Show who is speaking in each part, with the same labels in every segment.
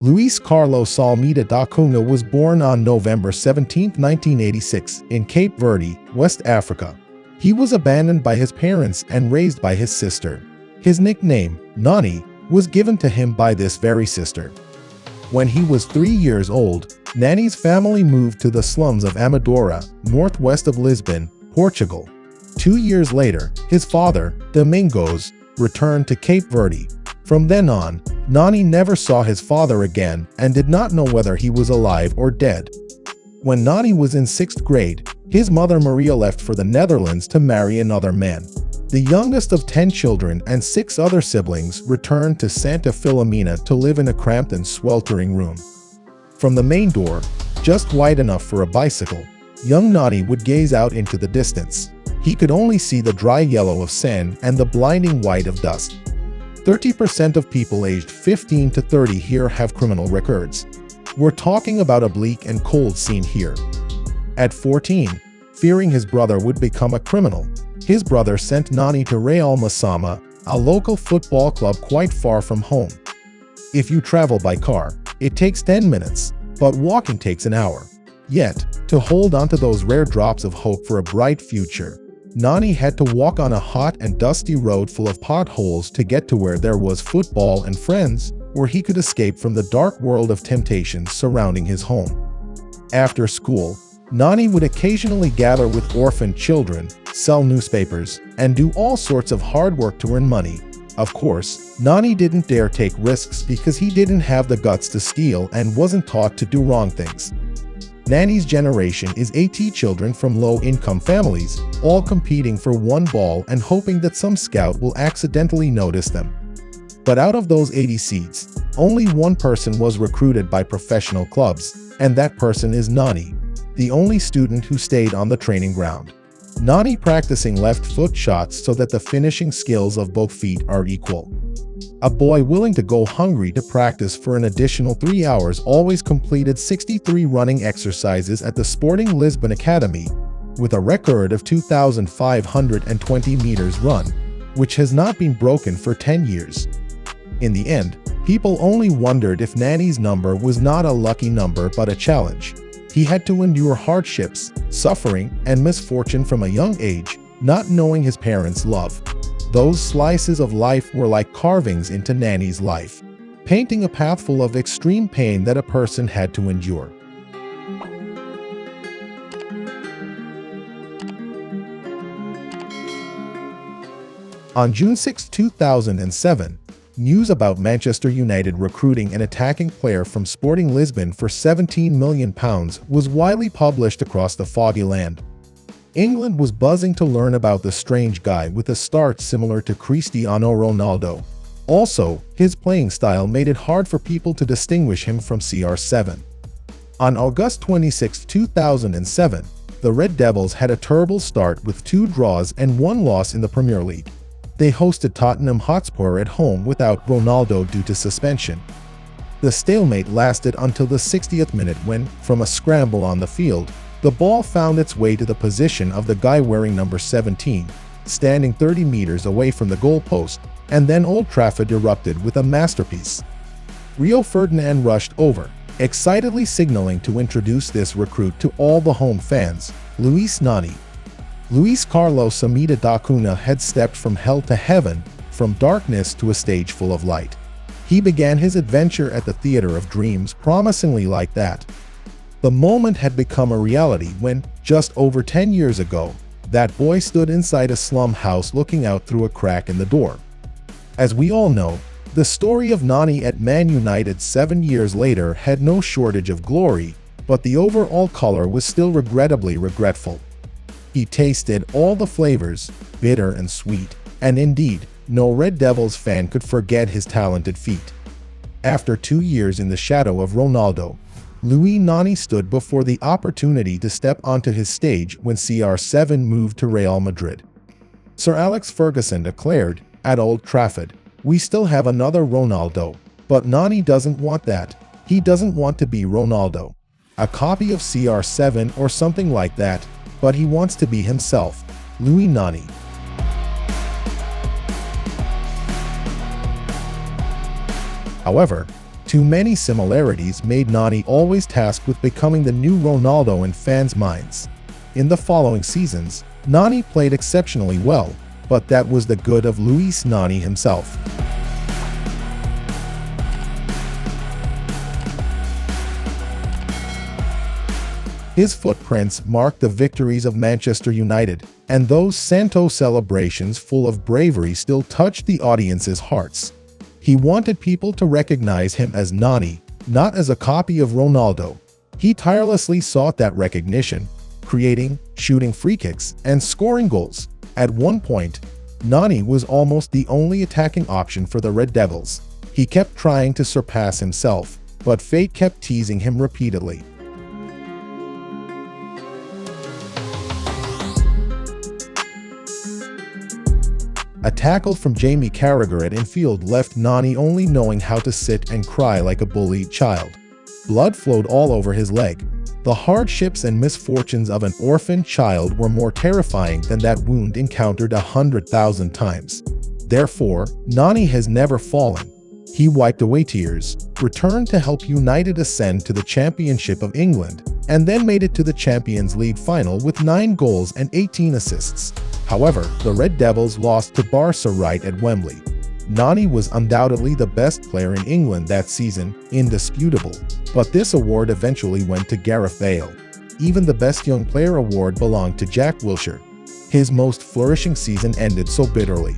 Speaker 1: Luis Carlos Almeida da Cunha was born on November 17, 1986, in Cape Verde, West Africa. He was abandoned by his parents and raised by his sister. His nickname, Nani, was given to him by this very sister. When he was 3 years old, Nani's family moved to the slums of Amadora, northwest of Lisbon, Portugal. 2 years later, his father, Domingos, returned to Cape Verde. From then on, Nani never saw his father again and did not know whether he was alive or dead. When Nani was in 6th grade, his mother Maria left for the Netherlands to marry another man. The youngest of 10 children and 6 other siblings returned to Santa Filomena to live in a cramped and sweltering room. From the main door, just wide enough for a bicycle, young Nani would gaze out into the distance. He could only see the dry yellow of sand and the blinding white of dust. 30% of people aged 15 to 30 here have criminal records. We're talking about a bleak and cold scene here. At 14, fearing his brother would become a criminal, his brother sent Nani to Real Masama, a local football club quite far from home. If you travel by car, it takes 10 minutes, but walking takes an hour. Yet, to hold on to those rare drops of hope for a bright future, Nani had to walk on a hot and dusty road full of potholes to get to where there was football and friends, where he could escape from the dark world of temptations surrounding his home. After school, Nani would occasionally gather with orphaned children, sell newspapers, and do all sorts of hard work to earn money. Of course, Nani didn't dare take risks because he didn't have the guts to steal and wasn't taught to do wrong things. Nani's generation is 80 children from low-income families, all competing for one ball and hoping that some scout will accidentally notice them. But out of those 80 seeds, only one person was recruited by professional clubs, and that person is Nani, the only student who stayed on the training ground. Nani practicing left foot shots so that the finishing skills of both feet are equal. A boy willing to go hungry to practice for an additional 3 hours always completed 63 running exercises at the Sporting Lisbon Academy, with a record of 2,520 meters run, which has not been broken for 10 years. In the end, people only wondered if Nani's number was not a lucky number but a challenge. He had to endure hardships, suffering, and misfortune from a young age, not knowing his parents' love. Those slices of life were like carvings into Nani's life, painting a path full of extreme pain that a person had to endure. On June 6, 2007, news about Manchester United recruiting an attacking player from Sporting Lisbon for £17 million was widely published across the foggy land. England was buzzing to learn about the strange guy with a start similar to Cristiano Ronaldo. Also, his playing style made it hard for people to distinguish him from CR7. On August 26, 2007, the Red Devils had a terrible start with 2 draws and 1 loss in the Premier League. They hosted Tottenham Hotspur at home without Ronaldo due to suspension. The stalemate lasted until the 60th minute when, from a scramble on the field, the ball found its way to the position of the guy wearing number 17, standing 30 meters away from the goalpost, and then Old Trafford erupted with a masterpiece. Rio Ferdinand rushed over, excitedly signaling to introduce this recruit to all the home fans, Luis Nani. Luis Carlos Almeida da Cunha had stepped from hell to heaven, from darkness to a stage full of light. He began his adventure at the theater of dreams promisingly like that. The moment had become a reality when, just over 10 years ago, that boy stood inside a slum house looking out through a crack in the door. As we all know, the story of Nani at Man United 7 years later had no shortage of glory, but the overall color was still regrettably regretful. He tasted all the flavors, bitter and sweet, and indeed, no Red Devils fan could forget his talented feat. After 2 years in the shadow of Ronaldo, Luis Nani stood before the opportunity to step onto his stage when CR7 moved to Real Madrid. Sir Alex Ferguson declared, at Old Trafford, "We still have another Ronaldo, but Nani doesn't want that. He doesn't want to be Ronaldo, a copy of CR7 or something like that, but he wants to be himself, Luis Nani." However, Too many similarities made Nani always tasked with becoming the new Ronaldo in fans' minds. In the following seasons, Nani played exceptionally well, but that was the good of Luis Nani himself. His footprints marked the victories of Manchester United, and those Santos celebrations full of bravery still touched the audience's hearts. He wanted people to recognize him as Nani, not as a copy of Ronaldo. He tirelessly sought that recognition, creating, shooting free kicks, and scoring goals. At one point, Nani was almost the only attacking option for the Red Devils. He kept trying to surpass himself, but fate kept teasing him repeatedly. A tackle from Jamie Carragher at infield left Nani only knowing how to sit and cry like a bullied child. Blood flowed all over his leg. The hardships and misfortunes of an orphaned child were more terrifying than that wound encountered 100,000 times. Therefore, Nani has never fallen. He wiped away tears, returned to help United ascend to the Championship of England, and then made it to the Champions League final with 9 goals and 18 assists. However, the Red Devils lost to Barca right at Wembley. Nani was undoubtedly the best player in England that season, indisputable, but this award eventually went to Gareth Bale. Even the Best Young Player award belonged to Jack Wilshere. His most flourishing season ended so bitterly.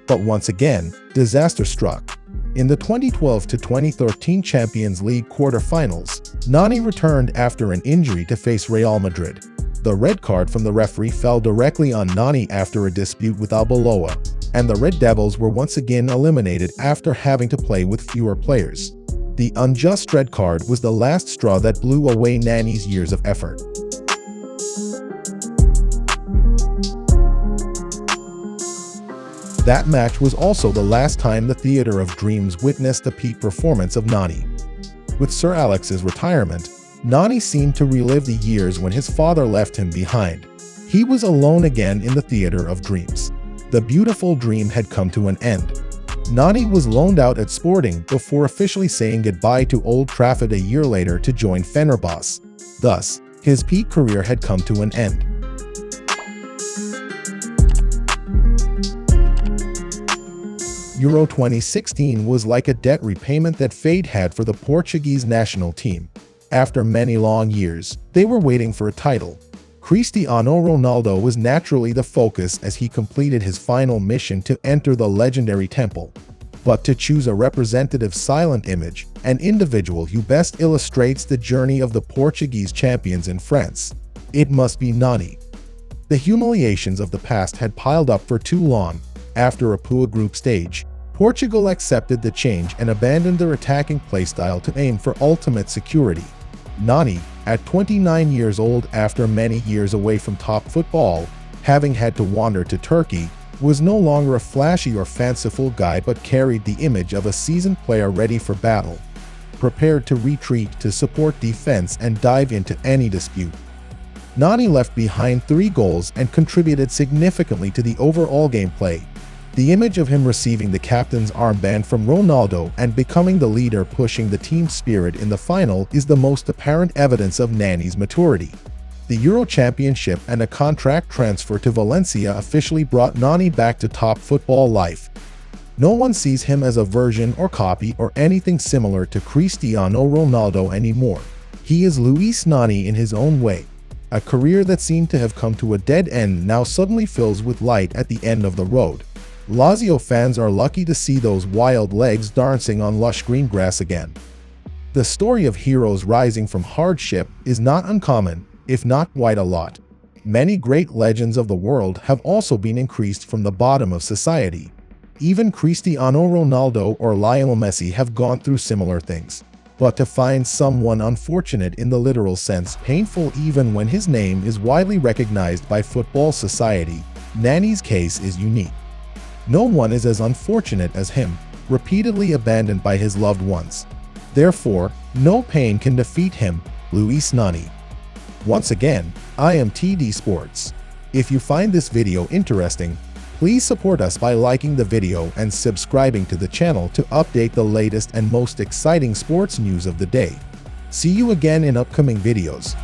Speaker 1: But once again, disaster struck. In the 2012-2013 Champions League quarter-finals, Nani returned after an injury to face Real Madrid. The red card from the referee fell directly on Nani after a dispute with Arbeloa, and the Red Devils were once again eliminated after having to play with fewer players. The unjust red card was the last straw that blew away Nani's years of effort. That match was also the last time the Theatre of Dreams witnessed the peak performance of Nani. With Sir Alex's retirement, Nani seemed to relive the years when his father left him behind. He was alone again in the Theatre of Dreams. The beautiful dream had come to an end. Nani was loaned out at Sporting before officially saying goodbye to Old Trafford a year later to join Fenerbahce. Thus, his peak career had come to an end. Euro 2016 was like a debt repayment that fate had for the Portuguese national team. After many long years, they were waiting for a title. Cristiano Ronaldo was naturally the focus as he completed his final mission to enter the legendary temple. But to choose a representative silent image, an individual who best illustrates the journey of the Portuguese champions in France, it must be Nani. The humiliations of the past had piled up for too long. After a poor group stage, Portugal accepted the change and abandoned their attacking playstyle to aim for ultimate security. Nani, at 29 years old after many years away from top football, having had to wander to Turkey, was no longer a flashy or fanciful guy but carried the image of a seasoned player ready for battle, prepared to retreat to support defense and dive into any dispute. Nani left behind 3 goals and contributed significantly to the overall gameplay. The image of him receiving the captain's armband from Ronaldo and becoming the leader pushing the team spirit in the final is the most apparent evidence of Nani's maturity. The Euro Championship and a contract transfer to Valencia officially brought Nani back to top football life. No one sees him as a version or copy or anything similar to Cristiano Ronaldo anymore. He is Luis Nani in his own way. A career that seemed to have come to a dead end now suddenly fills with light at the end of the road. Lazio fans are lucky to see those wild legs dancing on lush green grass again. The story of heroes rising from hardship is not uncommon, if not quite a lot. Many great legends of the world have also been increased from the bottom of society. Even Cristiano Ronaldo or Lionel Messi have gone through similar things. But to find someone unfortunate in the literal sense painful even when his name is widely recognized by football society, Nani's case is unique. No one is as unfortunate as him, repeatedly abandoned by his loved ones. Therefore, no pain can defeat him, Luis Nani. Once again, I am TD Sports. If you find this video interesting, Please support us by liking the video and subscribing to the channel to update the latest and most exciting sports news of the day. See you again in upcoming videos.